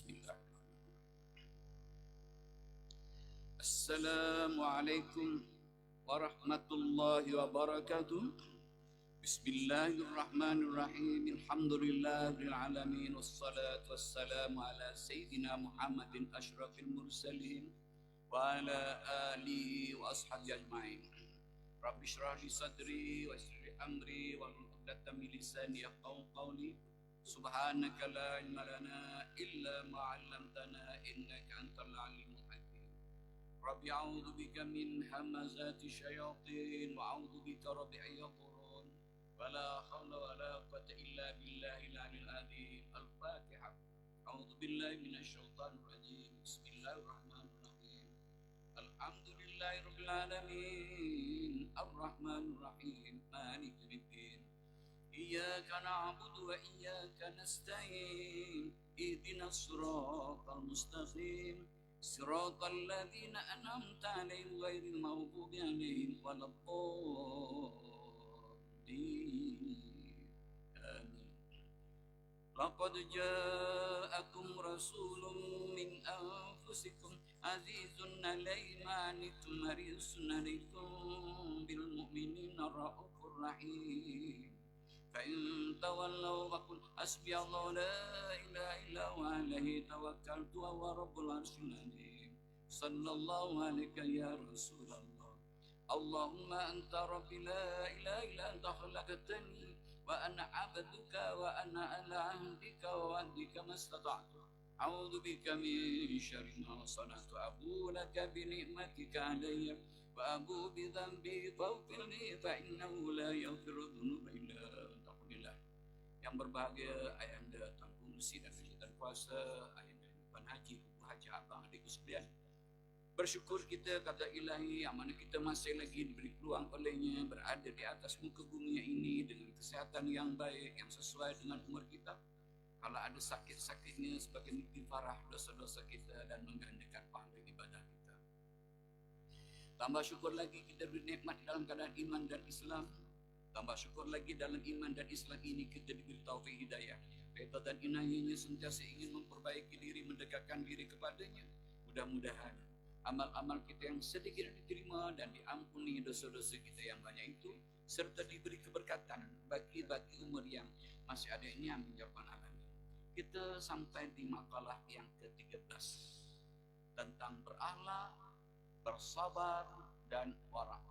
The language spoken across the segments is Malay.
Bismillah. Assalamualaikum warahmatullahi wabarakatuh. Bismillahirrahmanirrahim. Alhamdulillahil alamin wassalatu wassalamu ala sayyidina Muhammadin asyrafil mursalin wa ala alihi wa ashabihi ajmain. Rabbi shrah li sadri wa yassir li amri wa hlul 'uqdatam min lisani yafqahu qawli. Subhanaka la ilma lana illa ma 'allamtana innaka antal alimul hakim. Rabbi a'udzu bika min hamazati syayatin wa a'udzu bika rabbi ayyadurun. Wala haula wala quwwata illa billahil aliyyil azim. Al-Fatihah. A'udzu billahi minasy syaithanir rajim. Bismillahirrahmanirrahim. Alhamdulillahirabbil alamin. Arrahmanir rahim. Maliki yaumiddin. Iyyaka na'budu wa iyyaka nasta'in. Ihdinas siratal mustaqim. Siratal ladzina an'amta 'alaihim ghairil maghdubi 'alaihim waladdallin. Amin. Laqad ja'akum rasulun min anfusikum azizun 'alaihi ma anittum harisun 'alaikum bil mu'minina raufur rahim. فإن تولوا فقل حسبي الله لا إله إلا هو عليه توكلت وهو رب العرش العظيم. صلى الله عليك يا رسول الله. اللهم أنت ربي لا إله إلا أنت خلقتني وأنا عبدك وأنا على عهدك ووعدك ما استطعت. أعوذ بك من شر ما صنعت. أبو لك بنعمتك علي وأبو بذنبي فاغفر لي فإنه لا يغفر الذنوب إلا أنت. Yang berbahagia Ayahanda Tuanku Musi dan Tuan Kuasa, Ayahanda Tuan Haji, Tuan Haji Abang, adikku sekalian. Bersyukur kita kata Ilahi yang mana kita masih lagi diberi peluang olehnya berada di atas muka bumi ini dengan kesihatan yang baik, yang sesuai dengan umur kita. Kalau ada sakit-sakitnya sebagai istighfarah dosa-dosa kita dan menggandakan pahala ibadah kita. Tambah syukur lagi kita bernikmat dalam keadaan iman dan Islam. Tambah syukur lagi dalam iman dan Islam ini kita diberi taufik hidayah. Redha dan inayahnya sentiasa ingin memperbaiki diri, mendekatkan diri kepadanya. Mudah-mudahan amal-amal kita yang sedikit diterima dan diampuni dosa-dosa kita yang banyak itu, serta diberi keberkatan bagi umur yang masih ada ini, amin ya rabbal alamin. Kita sampai di makalah yang ke-13 tentang berakhlak, bersabar dan warah.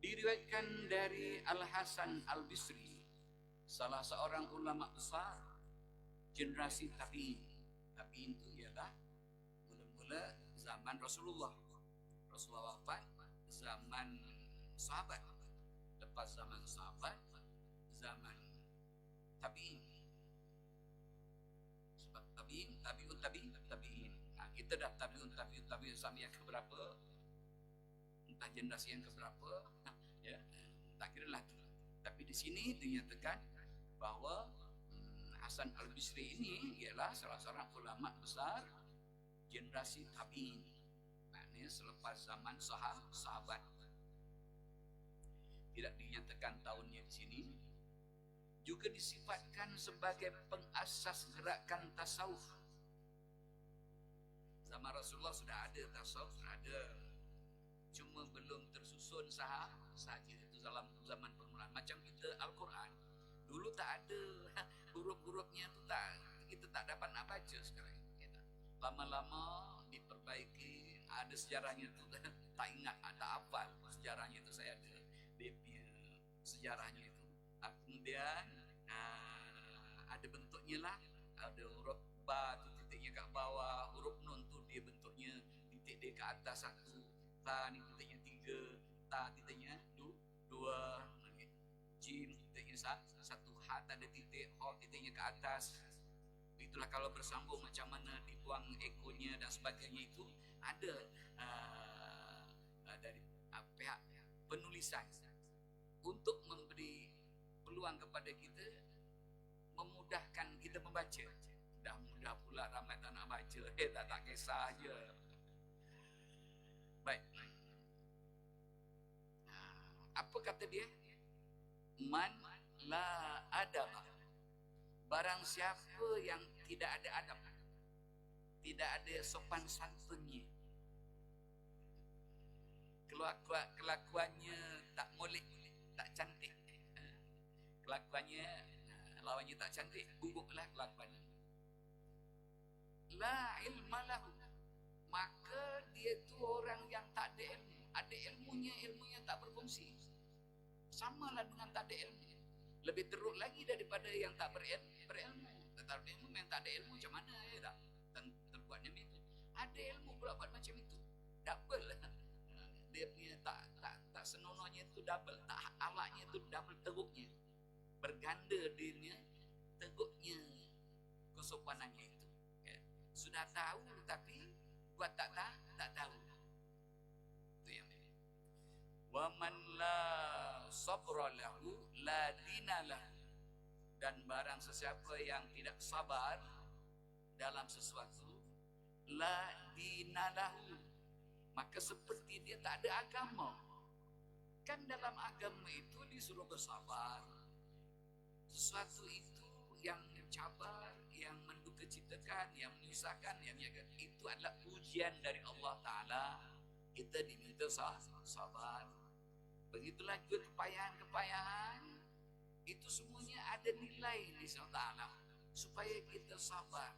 Diriwayatkan dari Al-Hasan Al-Bisri, salah seorang ulama besar generasi tabi'in. Tabi'in itu ialah mula-mula zaman Rasulullah. Rasulullah wafat zaman sahabat. Lepas zaman sahabat, zaman tabi'in. Sebab tabi'in. Nah, kita dah tabi'in sampai yang keberapa? Entah generasi yang keberapa, ya, tak kira lah tu. Tapi di sini dinyatakan bahawa Hasan Al-Bisri ini ialah salah seorang ulama besar generasi tabi'in. Maknanya selepas zaman sahabat. Tidak dinyatakan tahunnya di sini. Juga disifatkan sebagai pengasas gerakan tasawuf. Zaman Rasulullah sudah ada tasawuf, sudah ada. Cuma belum tersusun sahaja itu dalam zaman permulaan. Macam kita Al-Quran dulu tak ada huruf-hurufnya tu, kita tak dapat nak baca sekarang. Lama-lama diperbaiki, ada sejarahnya tu tak ingat, ada hafal sejarahnya tu, saya ada dia punya sejarahnya itu. Kemudian ada bentuknya lah, ada huruf ba tu titiknya kat bawah, huruf nun tu dia bentuknya titik dia ke atas satu, ta ni titiknya 3, ta titiknya 2, jim titiknya 1, ha tak ada titik, ho titiknya ke atas. Itulah kalau bersambung macam mana dibuang ekornya dan sebagainya, itu ada dari pihak penulisan untuk memberi peluang kepada kita, memudahkan kita membaca. Dah mudah pula ramai tak nak baca, tak kisah je. Baik. Apa kata dia? Man la adab Barang siapa yang tidak ada adab, tidak ada sopan santunnya, kelakuannya tak molek, tak cantik, kelakuannya lawannya tak cantik, buruklah kelakuannya, la ilma lahu, maka dia tu orang yang tak ada ilmu. Ada ilmunya tak berfungsi, samalah dengan tak ada ilmu. Lebih teruk lagi daripada yang tak berilmu. Tetapi ilmu yang tak ada ilmu macam mana ya tak? Terbuatnya itu. Ada ilmu pula buat macam itu. Double lah. Dia punya tak senonohnya itu double, tak alaknya itu double teruknya. Berganda dia teruknya kesopanannya itu. Ya. Sudah tahu tapi buat tak tahu. Itu yang ini. Wa man la sabra lahu la dinalah, dan barang sesiapa yang tidak sabar dalam sesuatu, la dinalahu, maka seperti dia tak ada agama. Kan dalam agama itu disuruh bersabar. Sesuatu itu yang mencabar, yang menduka citakan, yang menyusahkan, yang itu adalah ujian dari Allah Ta'ala. Kita diminta sabar. Begitulah juga kepayahan-kepayahan, itu semuanya ada nilai di Allah Ta'ala supaya kita sabar.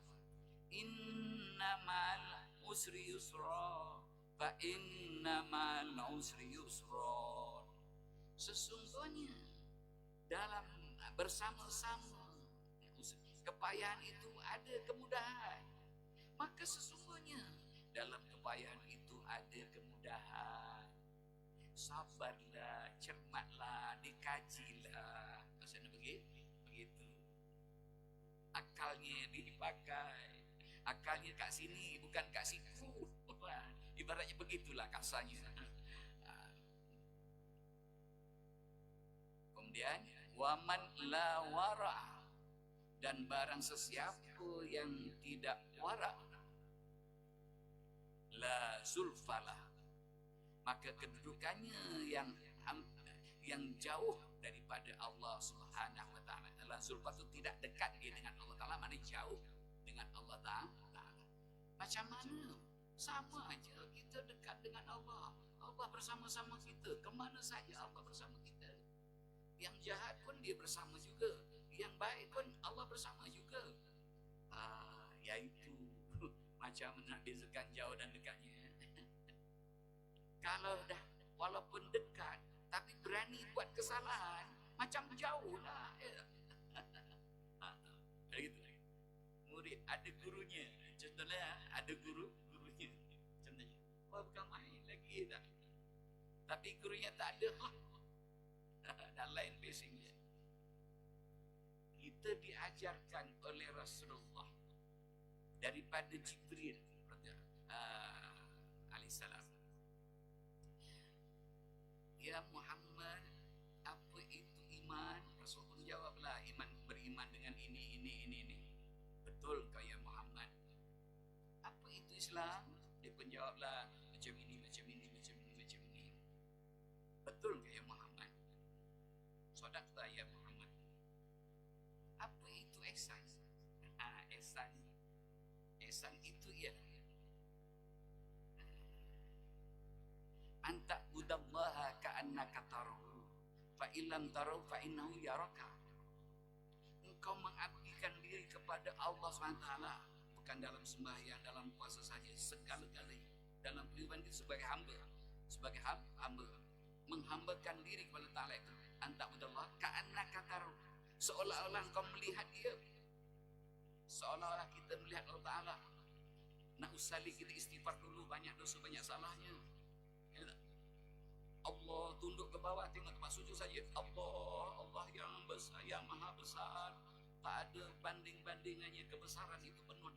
Innamal usri yusra, fa innamal usri yusra. Sesungguhnya dalam bersama-sama kepayahan itu ada kemudahan. Maka sesungguhnya dalam kepayahan itu ada kemudahan. Sabarlah, cermatlah, dikajilah. Maksudnya begitu. Akalnya dipakai. Akalnya kat sini, bukan kat situ. Ibaratnya begitulah kasarnya. Kemudian waman la wara', dan barang sesiapa yang tidak wara', la zulfalah, maka kedudukannya yang jauh daripada Allah Subhanahu wa taala. La zulfa itu tidak dekat dia dengan Allah Taala, maknanya jauh dengan Allah Taala. Macam mana? Sama aja kita dekat dengan Allah. Allah bersama-sama kita. Kemana saja Allah bersama kita. Yang jahat pun dia bersama juga, yang baik pun Allah bersama juga. Yaitu macam nak bezakan jauh dan dekatnya. Kalau dah walaupun dekat tapi berani buat kesalahan, macam jauh lah. Begitu. Murid ada gurunya. Contohnya ada gurunya. Contohnya, bukan main lagi tak. Tapi gurunya tak ada. Dan lain bisingnya. Kita diajarkan oleh Rasulullah daripada Jibril alaihissalam. Ya Muhammad, apa itu iman? Rasul pun jawablah, iman beriman dengan ini. Betul kau ya Muhammad. Apa itu Islam? Dia pun jawablah, macam ini. Betul kau ya Muhammad? Sadaqta ya Muhammad. Apa itu ihsan? Ihsan itu ialah anta budallaha ka'annaka tarahu fa illam tarahu fa innahu yaraka. Engkau mengabdikan diri kepada Allah SWT, bukan dalam sembahyang, dalam puasa saja, segala-galanya dalam kehidupan kita sebagai hamba, menghambakan diri kepada Ta'ala itu. Anta budallah ka'annaka tarahu, seolah-olah engkau melihat dia, seolah-olah kita melihat Allah Ta'ala. Nak usali kita istighfar dulu, banyak dosa, banyak salahnya. Allah tunduk ke bawah, tengok tempat sujud saja. Allah yang besar, yang maha besar, tak ada banding-bandingannya. Kebesaran itu penuh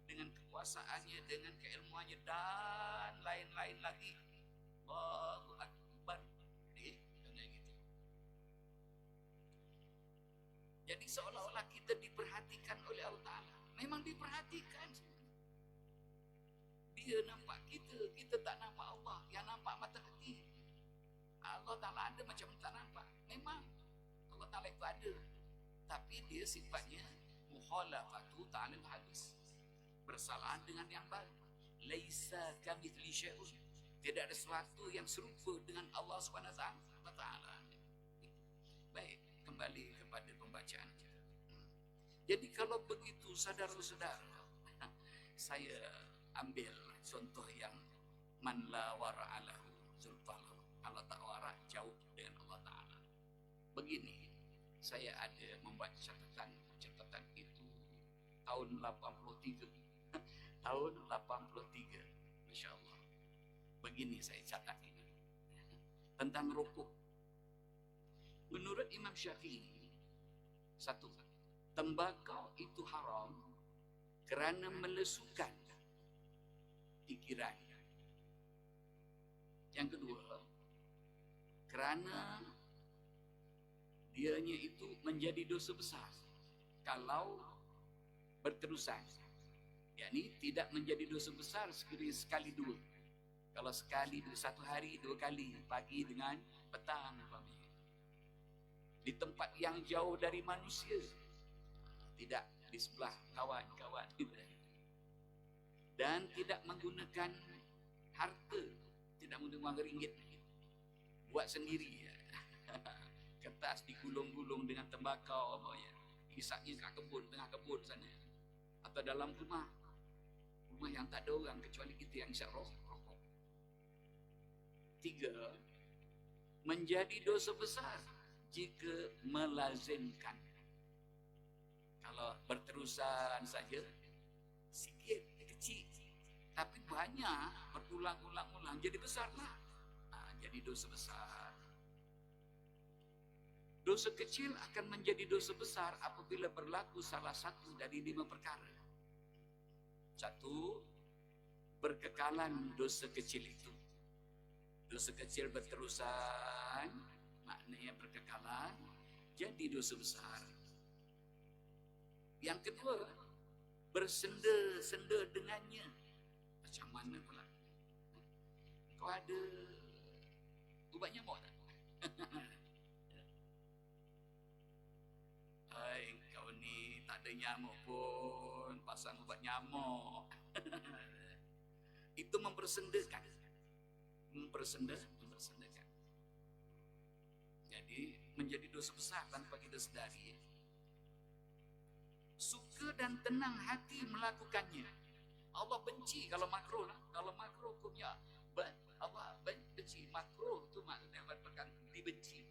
dengan kekuasaannya, dengan keilmuannya, dan lain-lain lagi. Allahu Akbar. Gitu. Jadi seolah-olah kita diperhatikan oleh Allah Ta'ala. Memang diperhatikan. Dia nampak kita tak nampak Allah. Yang nampak mata hati. Allah Ta'ala ada macam tak nampak. Memang Allah Ta'ala itu ada, tapi dia sifatnya mukhalafatu ta'lil hadis, bersamaan dengan yang baru. Laisa kamitsli syai'un, tidak ada sesuatu yang serupa dengan Allah Subhanahu wa taala. Baik, kembali kepada pembacaan kita. Jadi kalau begitu saudara-saudara, saya ambil contoh yang man la wara'alahu zulfalahu, kalau tak wara' jauh dengan Allah Ta'ala. Begini, saya ada membaca catatan itu tahun 83. Tahun 83, Masya Allah. Begini saya catat ini tentang rokok. Menurut Imam Syafi'i, satu, tembakau itu haram kerana melesukan pikiran. Yang kedua, kerana dianya itu menjadi dosa besar kalau berterusan. yakni tidak menjadi dosa besar sekali dua. Kalau sekali satu hari 2 kali, pagi dengan petang, di tempat yang jauh dari manusia, tidak di sebelah kawan-kawan, dan tidak menggunakan harta, tidak menggunakan ringgit, buat sendiri, kertas digulung-gulung dengan tembakau, hisapnya kat kebun, tengah kebun sana, atau dalam rumah yang tak ada orang kecuali kita yang hisap rokok. 3, menjadi dosa besar jika melazimkan. Kalau berterusan saja, sikit, kecil, tapi banyak, berulang-ulang, jadi besarlah. Jadi dosa besar. Dosa kecil akan menjadi dosa besar apabila berlaku salah satu dari 5 perkara. 1, berkekalan dosa kecil itu. Dosa kecil berterusan, maknanya berkekalan, jadi dosa besar. Yang kedua, bersenda-senda dengannya. Macam mana pula? Kau ada ubat nyamuk tak? Hai, kau ni tak ada nyamuk pun, pasang ubat nyamuk. Itu mempersendakan. Mempersendakan. Jadi menjadi dosa besar tanpa kita sedari. Suka dan tenang hati melakukannya. Allah benci kalau makruh lah. Kalau makruh hukumnya Allah benci. Makruh itu maknanya berpegang dibenci.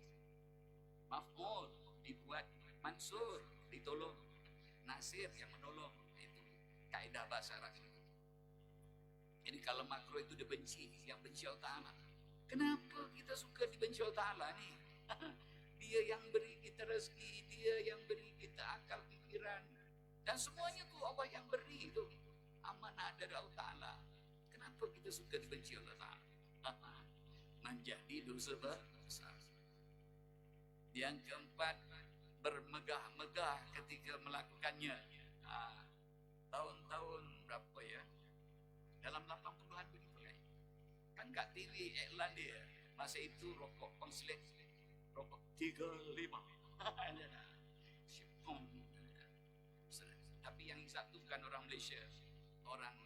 Maf'ul dibuat mansur, ditolong. Nasir yang menolong. Itu kaedah bahasa Arab. Jadi kalau makruh itu dibenci, yang benci Allah Ta'ala. Kenapa kita suka dibenci Allah Ta'ala ni? Dia yang beri kita rezeki, dia yang beri kita akal pikiran, dan semuanya tu Allah yang beri tu. Amanah dari Allah Ta'ala. Kenapa kita suka dibenci Allah Ta'ala? Menjadi dosa besar. Yang keempat, bermegah-megah ketika melakukannya. Tahun-tahun berapa ya? Dalam 80-an begitu kan kat TV iklan dia masa itu rokok konslet, rokok 35. Tapi yang hisap tu bukan orang Malaysia, orang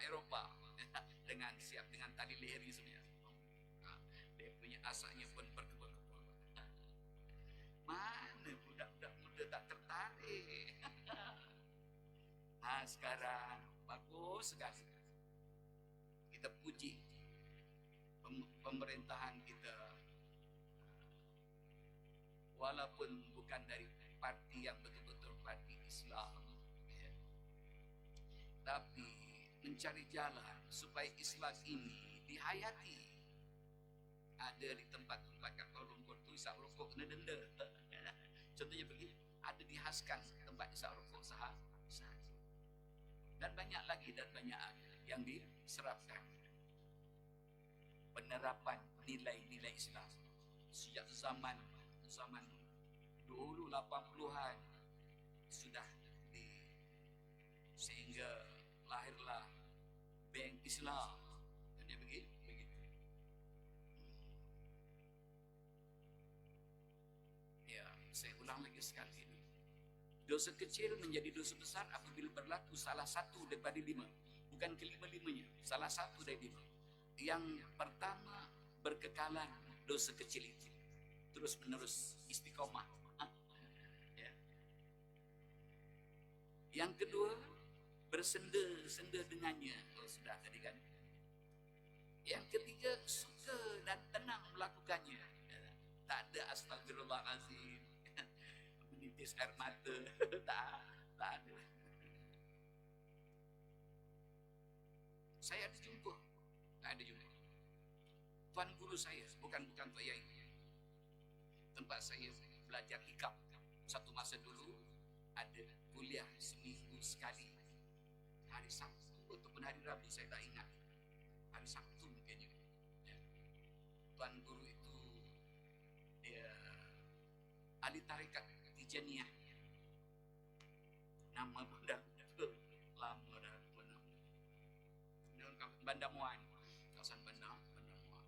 Eropah dengan siap dengan tali leri sebenarnya. Dia punya asapnya pun berkebul-kebul. Mana budak-budak muda tak tertarik. Sekarang bagus sekali. Kita puji pemerintahan kita, walaupun bukan dari parti yang betul-betul parti Islam, tapi mencari jalan supaya Islam ini dihayati. Ada di tempat-tempat kat Kuala Lumpur tu isap rokok kena denda. Contohnya begini, ada dihaskan tempat isap rokok saham. Dan banyak lagi yang diserapkan. Penerapan nilai-nilai Islam sejak zaman dulu 80-an sudah sehingga lahirlah Bank Islam. Dan dia begitu. Ya, saya ulang lagi sekali. Dosa kecil menjadi dosa besar apabila berlaku salah satu daripada 5. Bukan kelima-limanya, salah satu dari 5. Yang pertama, berkekalan dosa kecil itu terus menerus istiqomah. Ya. Yang kedua, bersenda-senda dengannya. Oh, sudah tadi kan. Yang ketiga, suka dan tenang melakukannya. Tak ada astagfirullahalazim, menitis air mata. tak ada. Saya ada jumpa, ada jumpa. Tuan guru saya, bukan Tok Yai, tempat saya belajar hikam. Satu masa dulu ada kuliah seminggu sekali, hari Sabtu ataupun hari Rabu, saya tak ingat. Hari Sabtu mungkinnya. Ya. Tuan guru itu dia ahli tarekat Tijaniyah. Nama dah lama dah lupa nama. Bandar Muan, kawasan Bandar Muan.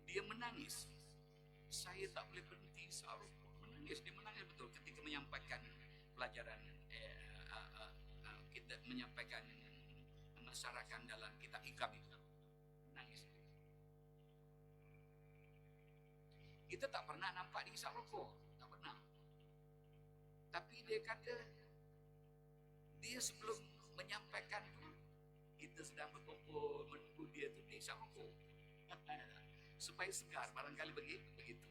Dia menangis. Saya tak boleh berhenti menangis. Dia menangis betul ketika menyampaikan pelajaran kita menyampaikan masyarakat dalam kitab hikam itu. Menangis. Kita tak pernah nampak dia hisap rokok, tak pernah. Tapi dia kata dia sebelum menyampaikan tu, kita sedang berkumpul menunggu dia tu, dia hisap rokok supaya segar, barangkali begitu.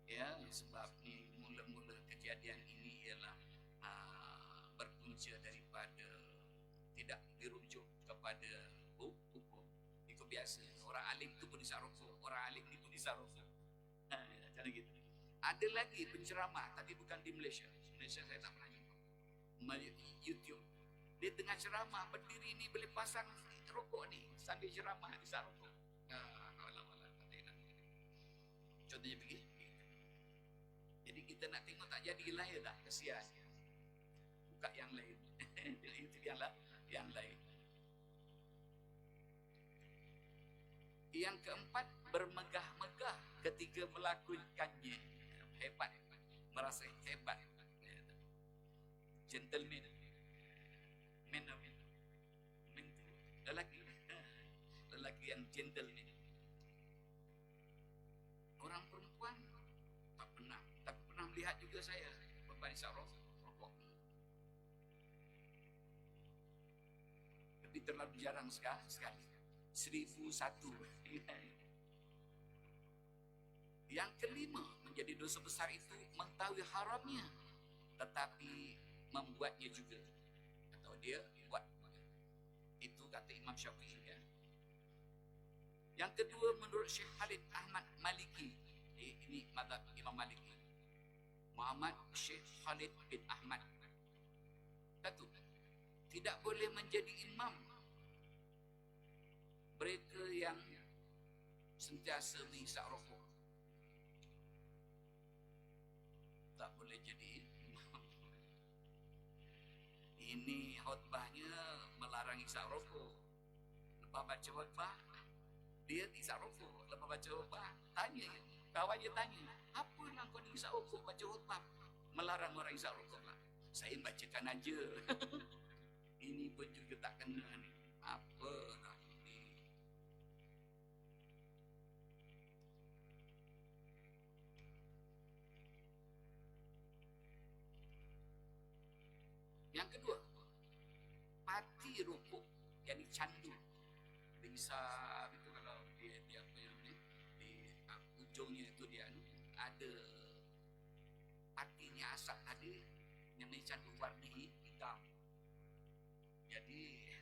Ya, sebab ni mula-mula kejadian ini ialah berpunca daripada tidak dirujuk kepada hukum. Itu biasa. Orang alim tu pun hisap rokok, orang alim ni pun hisap rokok. Macam gitu. Ada lagi penceramah, tapi bukan di Malaysia. Malaysia saya tak pernah jumpa. YouTube. Dia tengah ceramah, berdiri ni boleh pasang rokok ni sambil ceramah hisap rokok. Contohnya begini. Jadi kita nak tengok tak jadilah ya tak, kesian. Buka yang lain. Itu yang lain. Yang keempat, bermegah-megah ketika melakukannya. Hebat, merasa hebat. Gentleman. Lelaki yang gentleman. Orang perempuan tak pernah melihat juga saya perempuan hisap rokok. Tapi terlalu jarang sekali. 1001. Yang kelima, menjadi dosa besar itu mengetahui haramnya tetapi membuatnya juga, atau dia buat. Itu kata Imam Syafi'i ya. Yang kedua, menurut Syekh Khalid Ahmad Maliki, ini mazhab Imam Maliki, Muhammad Syekh Khalid bin Ahmad, satu, tidak boleh menjadi imam mereka yang sentiasa menghisap rokok. Tak boleh jadi imam. Ini khutbahnya melarang hisap rokok. Lepas baca khutbah, dia hisap rokok. Lepas baca khutbah, tanya, kawan dia tanya, apa nak kau hisap rokok baca khutbah? Melarang orang hisap rokok lah. Saya bacakan aja. Ini pun juga tak kena ni. Apa lah ini? Yang kedua, pati rokok, yang candu. Dia bisa itu kalau dia apa yang ni, di ujungnya itu dia ada patinya asap tadi yang candu warna hitam. Jadi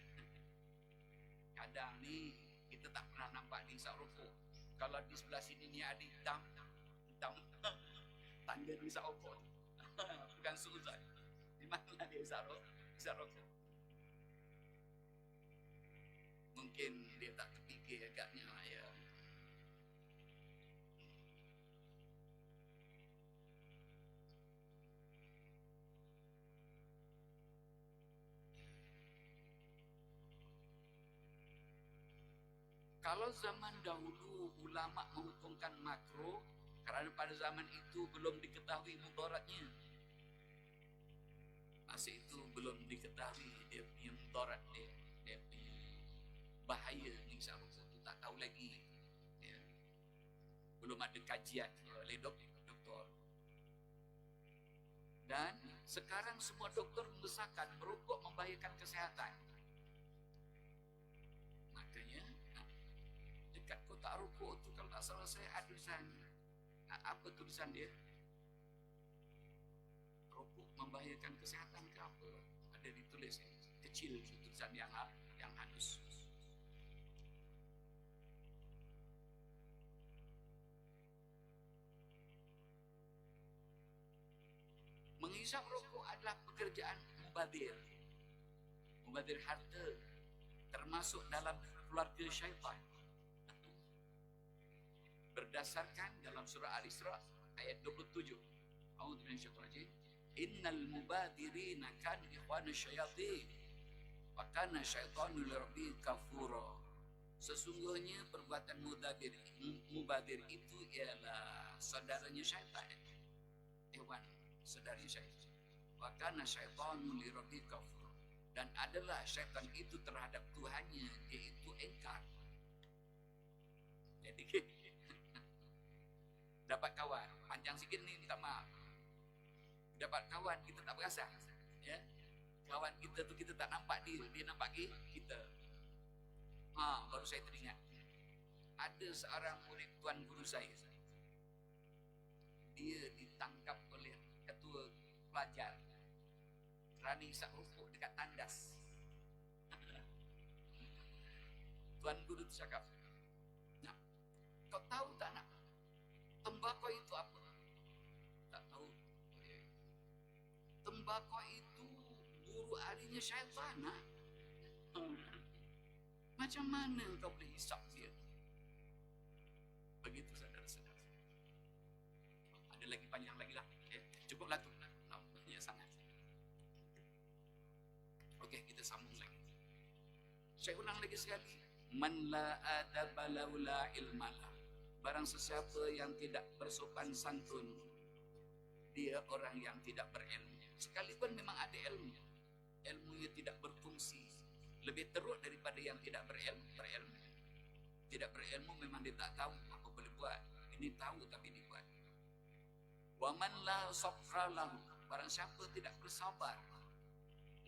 kadang ni kita tak pernah nampak dia hisap rokok. Kalau di sebelah sini ni ada hitam tanda dia hisap rokok. Bukan suzon. Di mana dia hisap rokok? Mungkin dia tak terfikir agaknya ya. Kalau zaman dahulu ulama menghukumkan makruh kerana pada zaman itu belum diketahui mudaratnya, belum diketahui dia punya mudarat dia, dia punya bahaya menghisap rokok tu, tak tahu lagi ya. Belum ada kajian oleh doktor. Dan sekarang semua doktor membesarkan merokok membahayakan kesihatan. Makanya dekat kotak rokok tu kalau tak salah saya ada tulisan, apa tulisan dia? Rokok membahayakan kesihatan ke apa? Ada ditulis kecil tulisan yang halus. Menghisap rokok adalah pekerjaan mubadir harta, termasuk dalam keluarga syaitan. Berdasarkan dalam surah Al-Isra ayat 27. A'udzu minasyaitonir rajim. Innal mubadirina kanu ikhwana syayatin wa kana syaitanu lirabbihi kafura. Sesungguhnya perbuatan mubadir itu ialah saudaranya syaitan. Saudari syaitan. Wa kana syaitanu lirabbihi kafura. Dan adalah syaitan itu terhadap Tuhannya, iaitu engkar. Jadi dapat kawan, panjang sikit ni minta maaf. Dapat kawan kita tak perasan, ya. Kawan kita tu kita tak nampak dia nampak kita. Baru saya teringat. Ada seorang murid tuan guru saya. Dia ditangkap oleh ketua pelajar kerana hisap rokok dekat tandas. Tuan guru tu cakap, "Nak, kau tahu tak nak, tembakau itu apa?" Tak tahu. Tembakau itu guru ahlinya syaitan. Macam mana kau boleh hisap dia? Begitu saudara-saudara. Ada lagi panjang lagi lah. Cukuplah tu. Namanya sangat. Okey, kita sambung lagi. Saya ulang lagi sekali. Man la adaba laula ilmalah. Barang sesiapa yang tidak bersopan santun, dia orang yang tidak berilmu. Sekalipun memang ada ilmu, ilmunya tidak berfungsi. Lebih teruk daripada yang tidak berilmu. Tidak berilmu memang dia tak tahu apa boleh buat. Ini tahu tapi dibuat. Wa man la sabra lahu. Barang siapa tidak bersabar,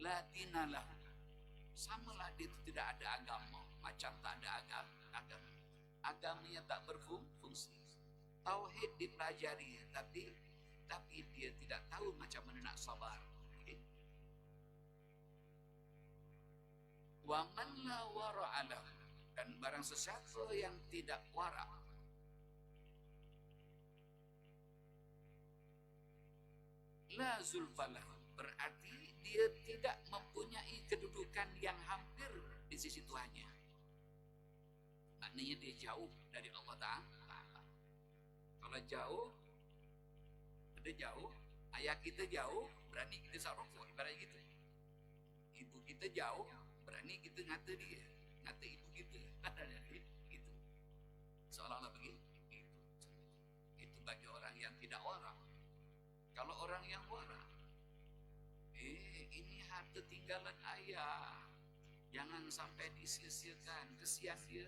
la dinalah. Samalah dia itu tidak ada agama. Macam tak ada agama. Agamanya tak berfungsi. Tauhid dipelajari tapi dia tidak tahu macam mana nak sabar. Wa man la wara'alah. Dan barang sesiapa yang tidak wara', la zulfalah, berarti dia tidak mempunyai kedudukan yang hampir di sisi Tuhannya. Maknanya dia jauh dari Allah Ta'ala. Kalau jauh, ada jauh, ayah kita jauh, berani kita isap rokok, ibarat gitu. Ibu kita jauh, berani kita ngata dia, ngata ibu kita. Gitu. Seolah-olah begitu. Itu bagi orang yang tidak wara. Kalau orang yang wara, ini harta tinggalan ayah, jangan sampai disia-siakan. Kesian dia,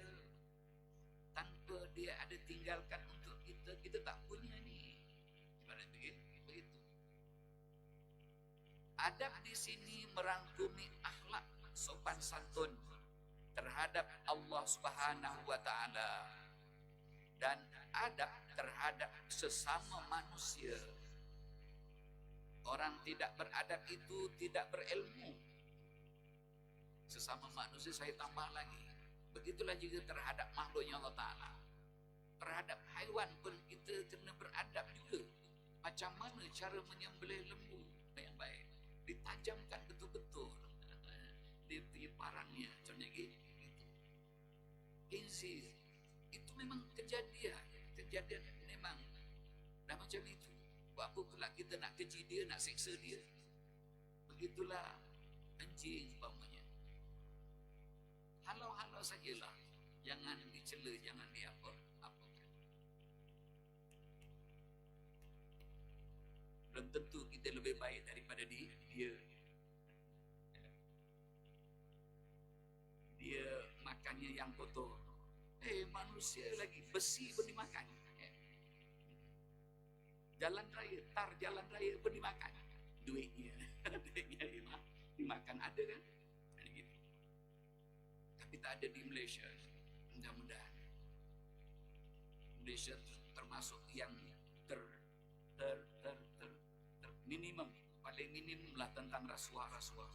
tanpa dia ada tinggalkan untuk kita tak punya ni. Ibarat begitu. Adab di sini merangkumi akhlak sopan santun terhadap Allah Subhanahu wa taala dan adab terhadap sesama manusia. Orang tidak beradab itu tidak berilmu. Sesama manusia saya tambah lagi. Begitulah juga terhadap makhluknya Allah Ta'ala. Terhadap haiwan pun kita kena beradab juga. Macam mana cara menyembelih lembu yang baik. Ditajamkan betul-betul. Dia punya parangnya. Contohnya gitu. Khinzir. Itu memang kejadian. Kejadian memang. Dah macam itu. Buat apa pula kita nak keji dia, nak seksa dia. Begitulah anjing umpamanya. Halau-halau sajalah. Jangan dicela, jangan diapa-apakan. Belum tentu kita lebih baik daripada dia. manusia lagi, besi pun dimakan. Jalan raya, jalan raya pun dimakan. Duitnya dimakan, ada kan? Ada gitu. Tapi tak ada di Malaysia. Mudah-mudahan Malaysia termasuk yang minimum, paling minimum lah tentang rasuah-rasuah,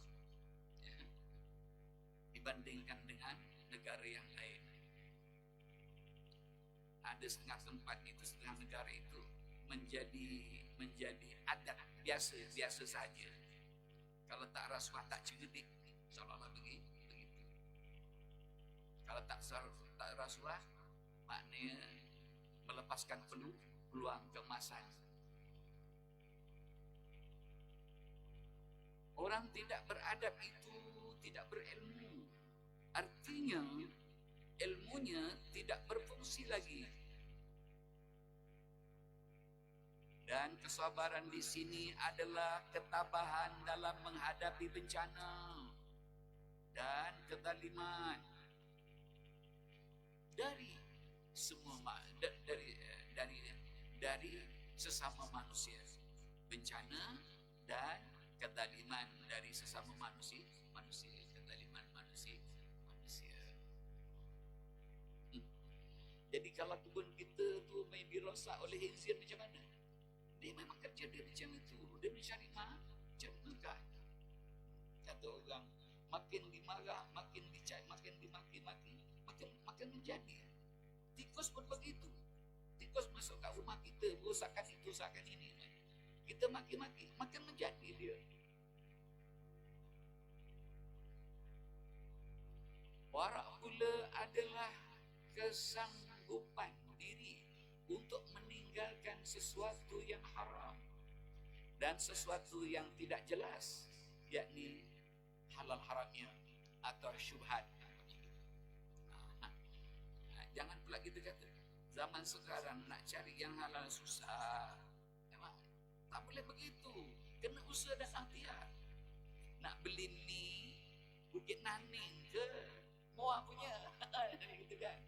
ya, dibandingkan dengan negara yang lain. Ada setengah tempat itu, setengah negara itu menjadi adat biasa saja. Kalau tak rasuah tak cegedik, seolah-olah begitu. Kalau tak rasuah, maknanya melepaskan peluang keemasan. Orang tidak beradab itu tidak berilmu. Artinya ilmunya tidak berfungsi lagi. Dan kesabaran di sini adalah ketabahan dalam menghadapi bencana dan kezaliman dari semua dari sesama manusia. Bencana dan kezaliman dari sesama manusia, kezaliman manusia. Jadi kalau kebun kita tu main dirosak oleh khinzir, macam mana? Dia memang kerja dia macam itu. Dia mencari makan. Kata orang, makin dimarah, makin dicai, makin dimaki-maki, makin menjadi. Tikus pun begitu. Tikus masuk kat rumah kita, rosakkan itu, rosakkan ini. Kita maki-maki, makin menjadi dia. Warak pula adalah kesanggupan diri untuk meninggalkan sesuatu yang haram dan sesuatu yang tidak jelas, yakni halal haramnya atau syubhat. Jangan pula kita kata zaman sekarang nak cari yang halal susah. Memang tak boleh begitu. Kena usaha dan ikhtiar. Nak beli ni Bukit Naning ke Muar punya gitu kan.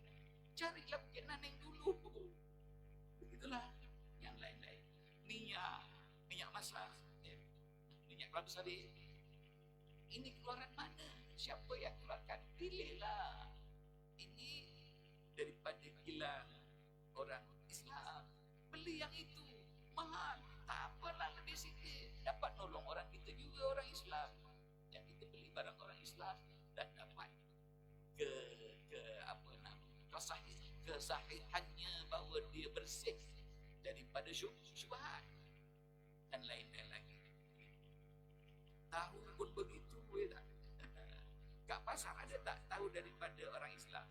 Carilah Bukit Naning dulu. Begitulah yang lain-lain. Minyak masak, minyak kelapa sawit. Ini keluaran mana? Siapa yang keluarkan? Pilihlah. Ini daripada kilang orang Islam. Beli yang itu. Mahal. Tak apalah, lebih sikit. Dapat nolong orang kita juga, orang Islam. Yang kita beli barang orang Islam dan dapat kesahihannya, bahawa dia bersih daripada syubhat dan lain-lain lagi. Tahu pun begitu, tak? Kat pasar ada tak tahu daripada orang Islam?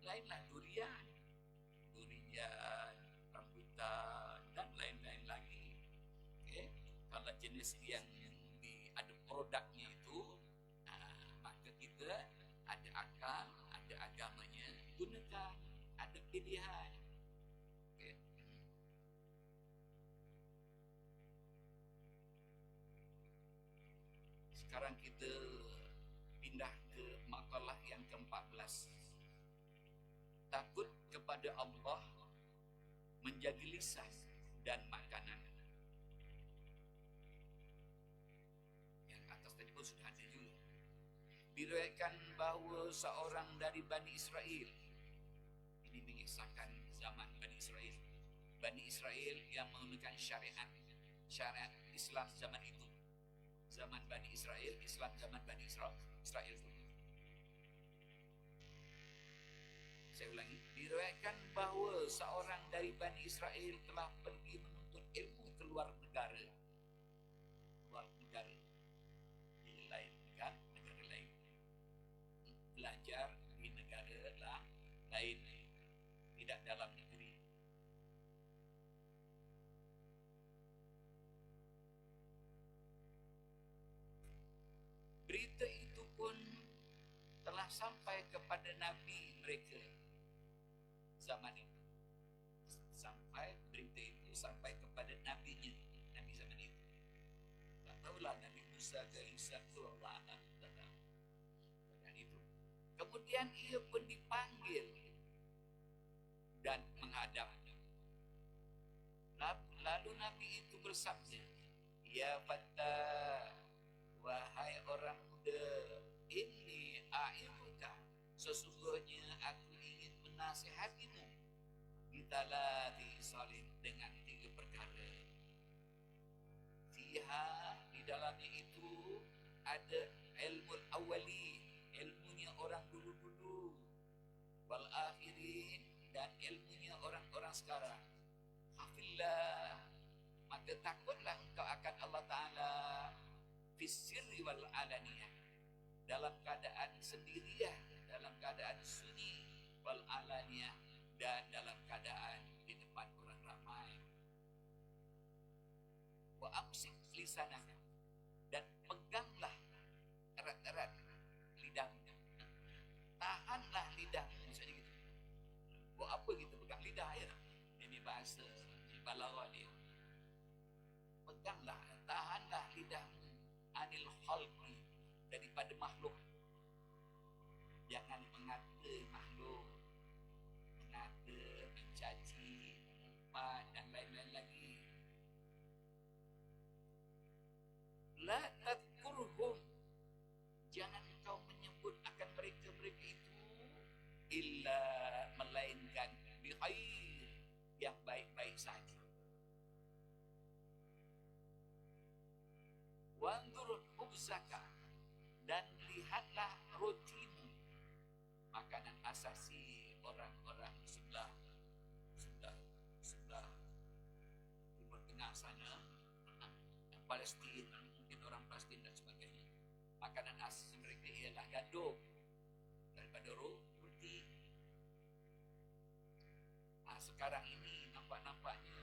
Lainlah durian, rambutan dan lain-lain lagi. Okay? Kalau jenis yang ada produknya itu, maka kita ada akal, ada agamanya, gunakan, ada pilihan. Okay. Sekarang kita pindah ke makalah yang ke-14. Takut kepada Allah menjaga lisan dan makanan. Yang atas tadi pun sudah ada juga. Diriwayatkan bahawa seorang dari Bani Israel, ini mengisahkan zaman Bani Israel. Bani Israel yang menggunakan syariat Islam zaman itu. Zaman Bani Israel, Islam zaman Bani Israel. Saya ulangi, diriwayatkan bahawa seorang dari Bani Israel telah pergi menuntut ilmu ke luar negara. Di lain negara lain. Belajar di negara lain, tidak dalam negeri. Berita itu pun telah sampai kepada Nabi mereka zaman itu. Berita itu sampai kepada nabinya, Nabi zaman itu. Tak tahulah Nabi Musa ke Isa ke Allah dan itu. Kemudian ia pun dipanggil Nabi itu bersabda, ya fata, wahai orang muda, inni a'iduka, sesungguhnya aku ingin menasihatimu bitalati salim, dengan 3 perkara. Fiha, di dalamnya itu ada ilmu awali, ilmunya orang dulu-dulu, wal akhirin, dan ilmunya orang-orang sekarang. Hafillah, maka takutlah engkau akan Allah Ta'ala fis-sirri wal alaniyah, dalam keadaan sendirian, dalam keadaan sunyi, wal alaniyah, dan dalam keadaan di depan orang ramai. Wa amsik lisanaka, dan peganglah erat-erat lidahmu, tahanlah lidahmu, maksudnya gitu. Buat apa kita pegang lidah ya? Ini bahasa, ini balaghah dia. Peganglah, tahanlah lidahmu anil khalqi, daripada makhluk. Jangan mengata makhluk, mengata, mencaci, mengumpat, dan lain-lain lagi. La tadkurhum, jangan kau menyebut akan mereka-mereka itu illa, melainkan bi khair, yang baik-baik saja. Wanzur khubzaka, dan lihatlah rotimu, makanan asasi orang-orang sebelah Timur Tengah sana, Palestin, mungkin orang Palestin dan sebagainya. Makanan asasi mereka ialah gandum daripada roti. Sekarang ini nampak-nampaknya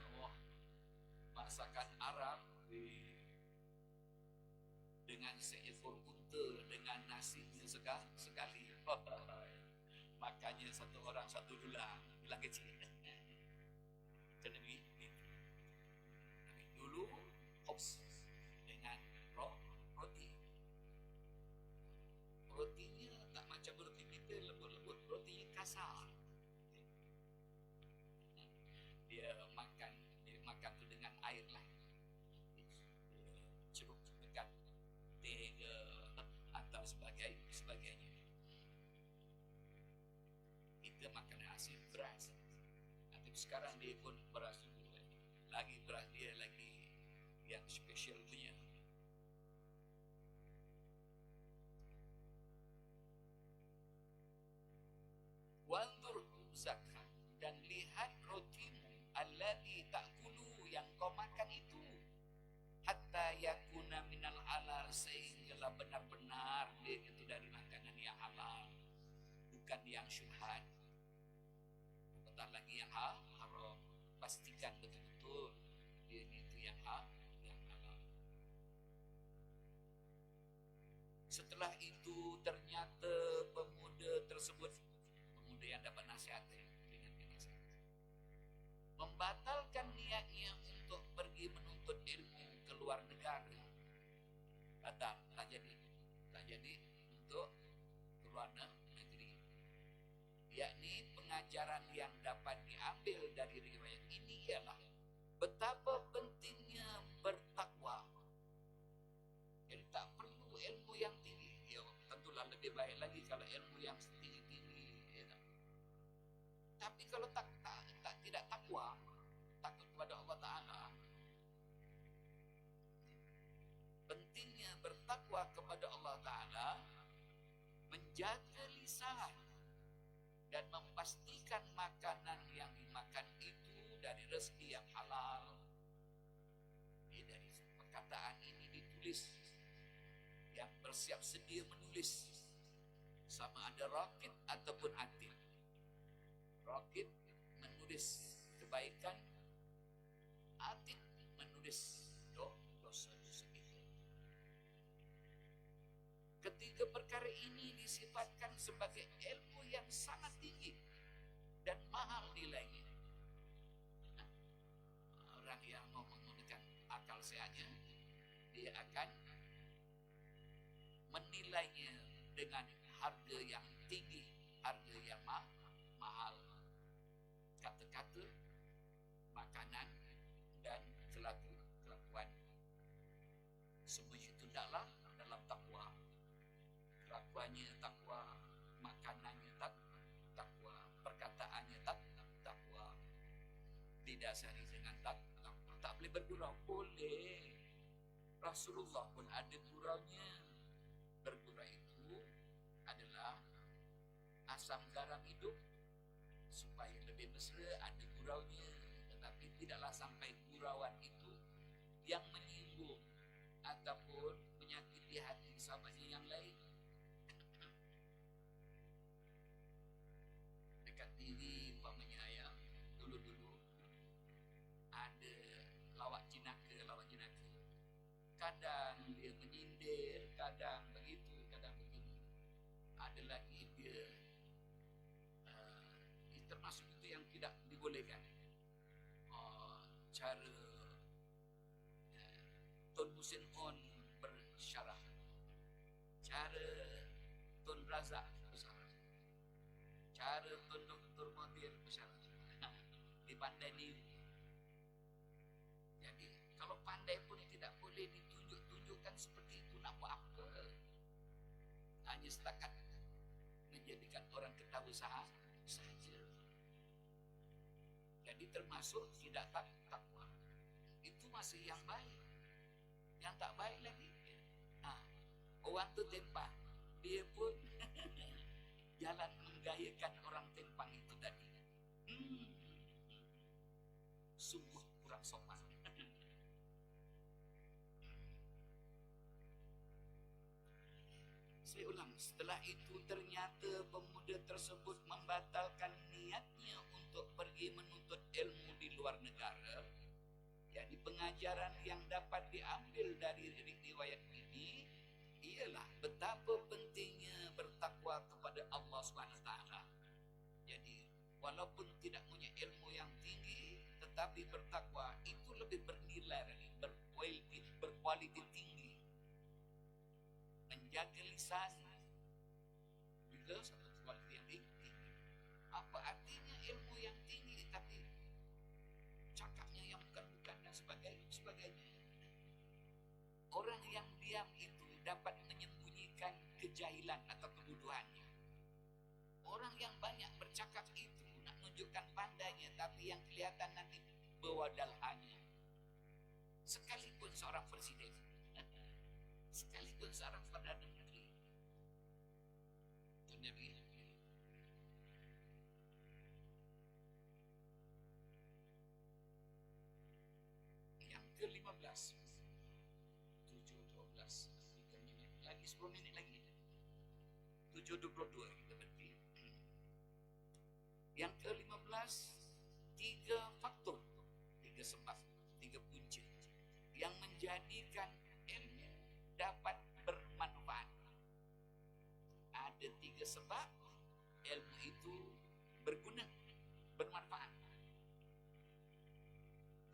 masakan Arab dengan seekor unta dengan nasinya sekali. Makannya satu orang $1 bilang kecil. Macam ni. Dulu khubz dengan roti. Rotinya tak macam roti kita lembut-lembut, rotinya kasar. Dia makan tu dengan air lah. Cerup dekat teh ke atau sebagainya. Kita makan hasil beras. Tapi sekarang dia pun beras lagi, beras dia lagi yang special punya. Wanzur zakat, dan lihat rotimu alladhi ta'kulu, yang kau makan itu, hatta yakuna minal halal, sehinggalah benar-benar dia itu dari makanan yang halal, bukan yang syubhat, apatah lagi yang haram. Pastikan betul-betul dia itu yang halal. Setelah itu ternyata pemuda tersebut, pemuda yang dapat nasihat dengan nasihat, membatalkan niatnya untuk pergi menuntut ilmu ke luar negara. Tak jadi untuk ke luar negeri. Yakni pengajaran yang dapat diambil dari riwayat ini ialah betapa pentingnya bertakwa. Jadi tak perlu ilmu yang tinggi. Ya, tentulah lebih baik lagi kalau ilmu yang tinggi-tinggi. Ya. Tapi kalau tidak takwa, takut kepada Allah Ta'ala, pentingnya bertakwa kepada Allah Ta'ala, menjaga lisan, dan memastikan makanan yang dimakan itu dari rezeki yang halal. Dari perkataan ini ditulis, yang bersiap sedia menulis, sama ada raqib ataupun atid. Raqib menulis kebaikan, atid menulis dosa-dosa itu. Ketiga perkara ini disifatkan sebagai ilmu yang sangat tinggi dan mahal nilainya. Orang yang mau menggunakan akal sehatnya, dia akan menilainya dengan harga yang tinggi, harga yang mahal. Kata-kata, makanan, dan kelakuan kelakuannya takwa, makanannya takwa, perkataannya takwa, didasari dengan takwa. Tak boleh bergurau. Boleh. Rasulullah pun ada guraunya. Bergurau itu adalah asam garam hidup supaya lebih mesra, ada guraunya. Tetapi tidaklah sampai gurauan itu yang menyinggung ataupun menyakiti hati sahabatnya yang lain. Dekat diri umpamanya ya, dulu-dulu ada lawak jenaka. Kadang dia menyindir, kadang begitu, kadang begini. Ada lagi dia termasuk itu yang tidak dibolehkan. Cara Tun Husin On bersyarah, cara Tun Razak bersyarah, cara Tun Dr. Madir bersyarah. Dipandai ni. Jadi kalau pandai pun tidak boleh ditunjuk-tunjukkan seperti itu. Nak buat apa? Hanya setakat menjadikan orang ketawa saja. Jadi termasuk tidak takwa. Itu masih yang baik. Yang tak baik lagi, orang tu tempang, dia pun jalan menggayakan orang tempang itu tadi. Sungguh kurang sopan. Saya ulang, setelah itu ternyata pemuda tersebut membatalkan niatnya untuk pergi menuntut ilmu di luar negara. Jadi pengajaran yang dapat diambil dari riwayat ini ialah betapa pentingnya bertakwa kepada Allah SWT. Jadi walaupun tidak punya ilmu yang tinggi, tetapi bertakwa itu lebih bernilai lagi, berkualiti tinggi. Menjaga lisan juga satu kualiti yang tinggi. Apa artinya ilmu yang tinggi tapi cakapnya yang bukan-bukan dan sebagainya. Orang yang diam itu dapat menyembunyikan kejahilan atau kebodohannya. Orang yang banyak bercakap itu nak menunjukkan pandainya, tapi yang kelihatan nanti bewadalhannya. Sekalipun seorang presiden, sekalipun seorang perdana menteri, itu Nabi. Yang ke-15, 7:12, 3 minit lagi, 10 minit lagi, 7:22 kita berhenti. Yang ke-15, 3 faktor, 3 sebab, 3 punca yang menjadikan ilmu dapat bermanfaat. Ada 3 sebab ilmu itu berguna, bermanfaat.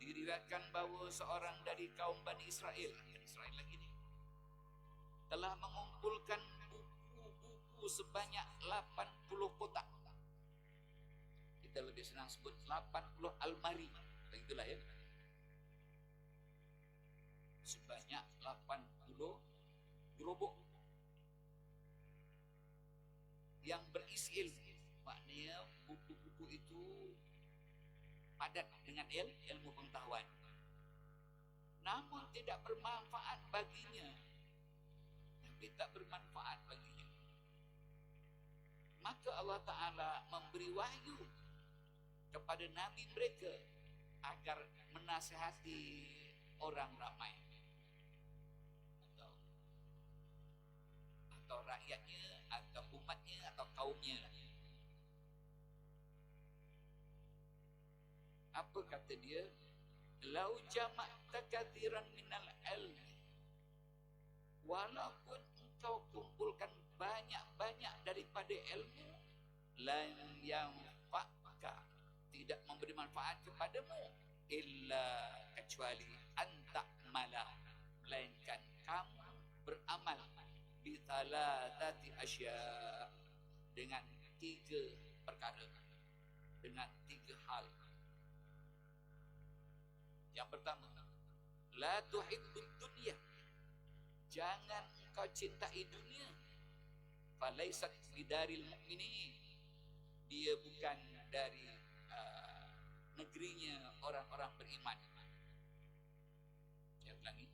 Diriwayatkan bahawa seorang dari kaum Bani Israel lagi ni, telah mengumpulkan buku-buku sebanyak 80 kotak. Kita lebih senang sebut 80 almari. Begitulah ya. Sebanyak 80 gerobok yang berisi ilmu. Maknanya buku-buku itu padat dengan ilmu pengetahuan, namun tidak bermanfaat baginya. Tak bermanfaat baginya. Maka Allah Ta'ala memberi wahyu kepada Nabi mereka agar menasihati orang ramai atau rakyatnya atau umatnya atau kaumnya. Apa kata dia? Lau jama'ta katsiran minal ilmi, walaupun engkau kumpulkan banyak-banyak daripada ilmu, lan yanfa'ka, tidak memberi manfaat kepadamu, illa kecuali anta mala, melainkan kamu beramal bi thalathati asya, dengan 3 perkara, dengan 3 hal. Yang pertama, la tuhibbud dunya, jangan engkau cintai dunia. falaisat bidaril mu'minin, dia bukan dari negerinya orang-orang beriman. Saya ulangi,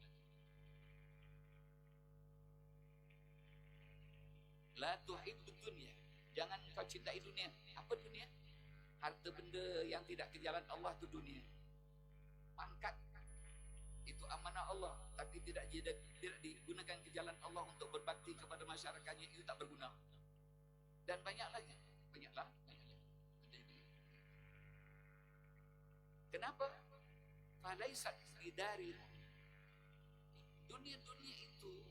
la tuhibbud dunya, jangan kau cintai dunia. Apa dunia? Harta benda yang tidak ke jalan Allah itu dunia. Pangkat itu amanah Allah, tapi tidak digunakan ke jalan Allah untuk berbakti kepada masyarakatnya, itu tak berguna. Dan banyak lagi. Kenapa? Falaisat bidari, dunia-dunia itu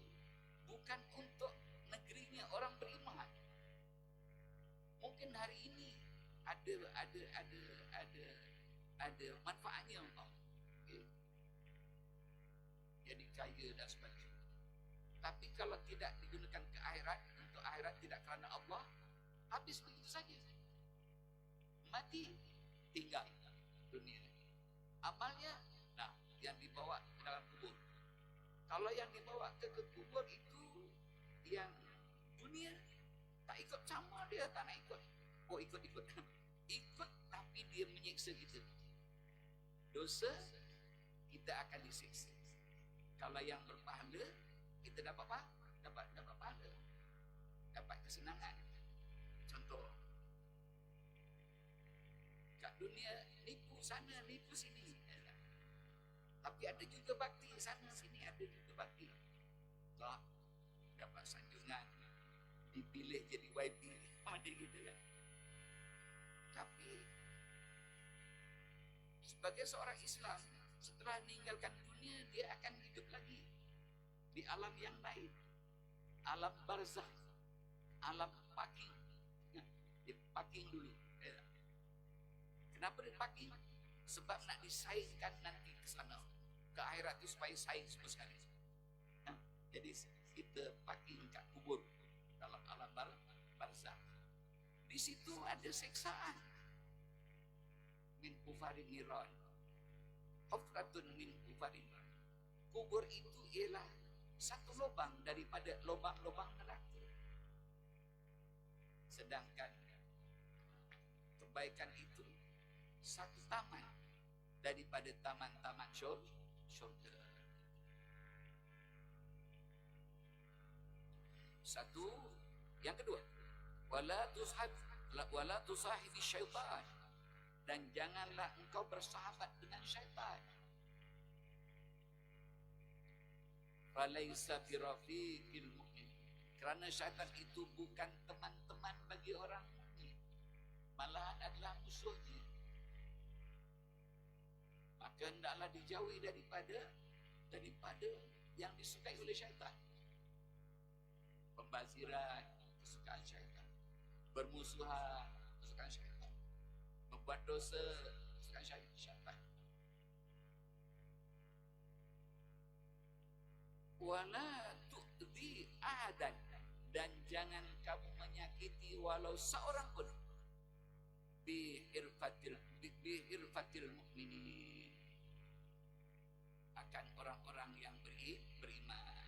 bukan untuk negerinya orang beriman. Mungkin hari ini ada manfaatnya, okay, jadi kaya dan sebagainya. Tapi kalau tidak digunakan ke akhirat, untuk akhirat tidak kerana Allah, habis begitu saja. Mati, tinggal dunia. Amalnya, nah, yang dibawa ke dalam kubur. Kalau yang dibawa ke kubur itu yang dunia, tak ikut sama, dia tak nak ikut. Oh, ikut ikut, tapi dia menyiksa kita. Dosa, kita akan disiksa. Kalau yang berpahala, kita dapat apa? Dapat pahala, dapat kesenangan. Contoh, kat dunia nipu sana, nipu sini. Tapi ada juga bakti sana sini, ada juga bakti. Tak dapat sanjungan, dipilih jadi YB, macam gitu kan. Tapi sebagai seorang Islam, setelah meninggalkan dunia, dia akan hidup lagi di alam yang lain, alam barzakh, alam parking. Dia parking dulu. Kenapa dia parking? Sebab nak disaingkan nanti ke sana, ke akhirat itu, supaya saing semua sekali. Jadi kita parking kat kubur, dalam alam barzakh. Di situ ada seksaan. Min kufarin niran, hufratun min kufarin. Kubur itu ialah satu lubang daripada lubang-lubang neraka. Sedangkan kebaikan itu satu taman daripada taman-taman syurga. Satu. Yang kedua, wala tusahibi syaitan, dan janganlah engkau bersahabat dengan syaitan. Falaisa birafiqil mu'min, kerana syaitan itu bukan teman-teman bagi orang mukmin, malahan adalah musuhnya. Maka hendaklah dijauhi daripada yang disukai oleh syaitan. Pembaziran, kesukaan syaitan. Bermusuhan, kesukaan syaitan. Membuat dosa, kesukaan syaitan. Wala tu'dhi ahadan, dan jangan kamu menyakiti walau seorang pun. Bi'irfatil mu'minin, akan orang-orang yang beriman.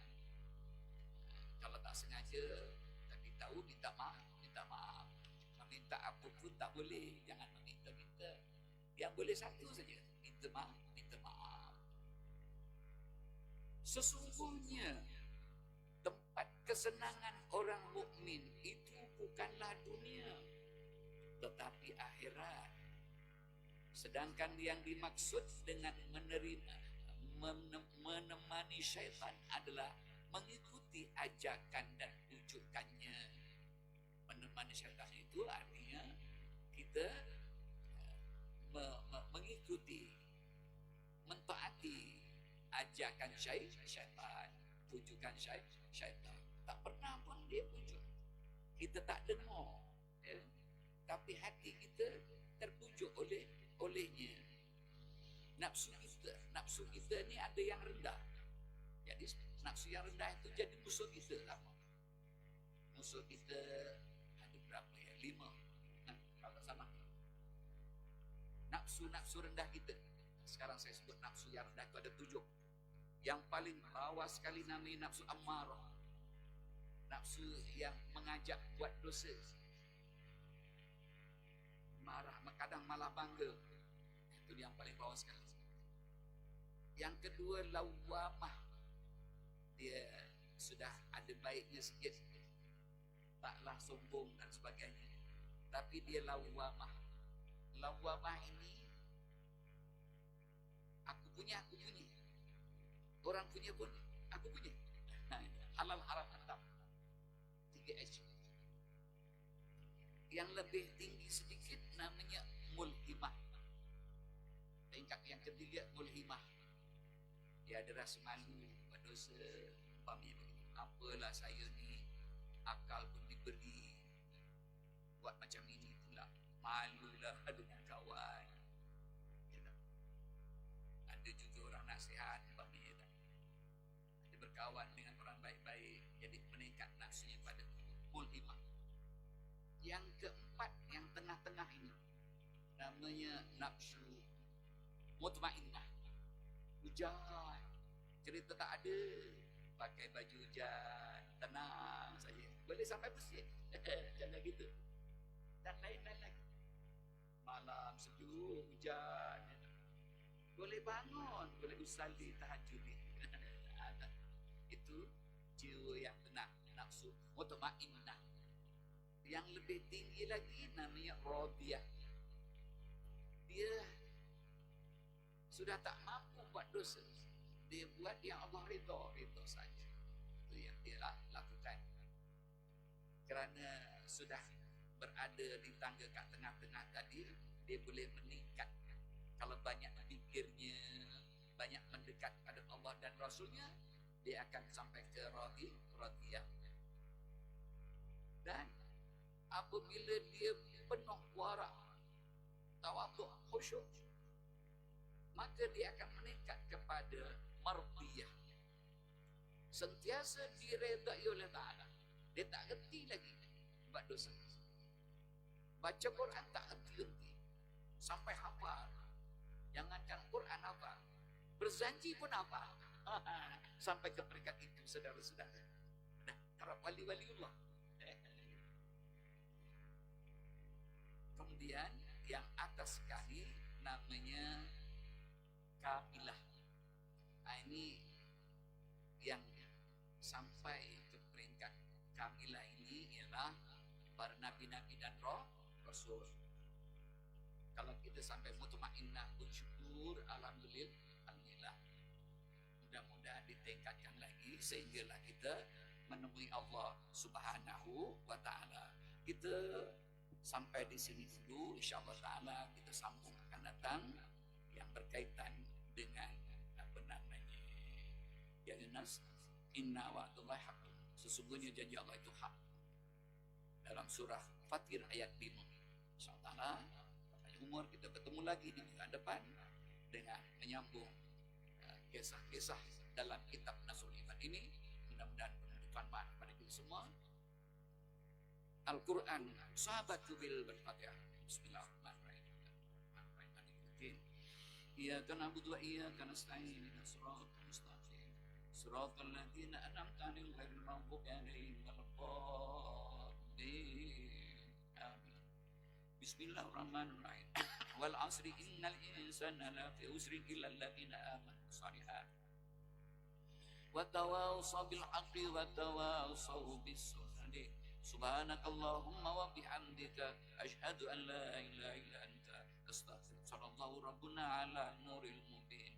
Kalau tak sengaja, tapi tahu, minta maaf. Meminta apa pun tak boleh, jangan meminta-minta. Yang boleh satu saja, minta maaf. Sesungguhnya tempat kesenangan orang mukmin itu bukanlah dunia, tetapi akhirat. Sedangkan yang dimaksud dengan menemani syaitan adalah mengikuti ajakan dan rujukannya. Menemani syaitan itu artinya kita mengikuti, mentaati ajakan syaitan, pujukan syaitan. Tak pernah pun dia pujuk, kita tak dengar, ya? Tapi hati kita terpujuk olehnya. Nafsu kita ni ada yang rendah. Jadi nafsu yang rendah itu jadi musuh kita lama. Musuh kita ada berapa ya? 5. Kalau tak salah. Nafsu rendah kita. Sekarang saya sebut nafsu yang rendah itu ada 7. Yang paling bawah sekali namanya nafsu ammarah. nafsu yang mengajak buat dosa, marah, kadang malah bangga. Itu yang paling bawah sekali. Yang kedua, lawamah. Dia sudah ada baiknya sikit, taklah sombong dan sebagainya, tapi dia lawamah. Lawamah ini, aku punya, orang punya pun aku punya. Halal haram antam, 3H. Yang lebih tinggi sedikit namanya mulhimah. Tingkat yang ketiga mulhimah. Dia ada rasa malu, berdosa, apalah saya ni, akal pun diberi, buat macam ini pula, malulah dengan kawan. Ada juga orang nasihat, ada berkawan dengan orang baik-baik, jadi meningkat nafsunya pada mulhimah. Yang keempat, yang tengah-tengah ini, namanya nafsu mutmainnah. Hujan, cerita tak ada, pakai baju hujan, tenang saja, boleh sampai masjid. Jangan gitu. Dan lain-lain lagi. Malam sejuk, hujan, boleh bangun, boleh usalli tahajud. Itu jiwa yang tenang, nafsu mutmainnah. Yang lebih tinggi lagi namanya radiyah. Dia sudah tak mampu buat dosa, dia buat yang Allah ridha saja. Itu yang dia lakukan. Kerana sudah berada di tangga kat tengah-tengah tadi, dia boleh meningkat. Kalau banyak fikirnya, banyak mendekat pada Allah dan Rasulnya, dia akan sampai ke radiyah. Dan apabila dia penuh warak, tawaduk, khusyuk, maka dia akan meningkat kepada mardiyah. Sentiasa diredai oleh Ta'ala. Dia tak henti lagi buat dosa. Baca Quran tak henti-henti, sampai hafal. Jangankan Quran hafal, berzanji pun hafal. Sampai ke peringkat itu, saudara-saudara. Nah, para wali-waliullah. Kemudian yang atas sekali namanya kamilah. Ini yang sampai ke peringkat kamilah ini ialah para nabi-nabi dan rasul. Kalau kita sampai mutmainnah pun syukur, alhamdulillah. Mudah-mudahan ditingkatkan lagi sehinggalah kita menemui Allah Subhanahu wa taala. Kita sampai di sini dulu, insyaallah taala kita sambung akan datang yang berkaitan dengan apa namanya, ya nas inna wa'dallahi haqqun, sesungguhnya janji Allah itu hak, dalam surah Fatir ayat 5. Insyaallah taala umur kita bertemu lagi di minggu depan dengan menyambung kisah-kisah dalam kitab Nasrul Ibad ini. Mudah-mudahan bermanfaat kepada kita semua. Al-Quran sahabatu bil Fatihah. Bismillahirrahmanirrahim. Iyyaka na'budu wa iyyaka nasta'in, ihdinas siratal mustaqim, siratal ladzina an'amta 'alaihim ghairil maghdubi 'alaihim waladdallin. Amin. Bismillahirrahmanirrahim. Wal 'asri innal insana lafi khusrin illa alladzina amanu shalihat wa tawassaw bil haqqi wa tawassaw bis sabr. Subhanakallahumma wa bihamdika asyhadu an la ilaha illa anta astaghfiruka. Sallallahu rabbuna ala nuril mubin.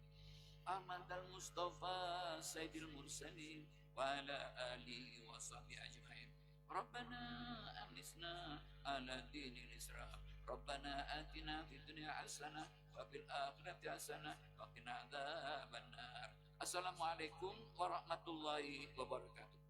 Ahmad al-Mustafa sayyidil mursalin wa ala alihi wa sahbihi ajma'in. Rabbana amnisna ala dinil isra. Rabbana atina fid dunya hasanah wa fil akhirati hasanah wa qina adzabannar. Assalamualaikum warahmatullahi wabarakatuh.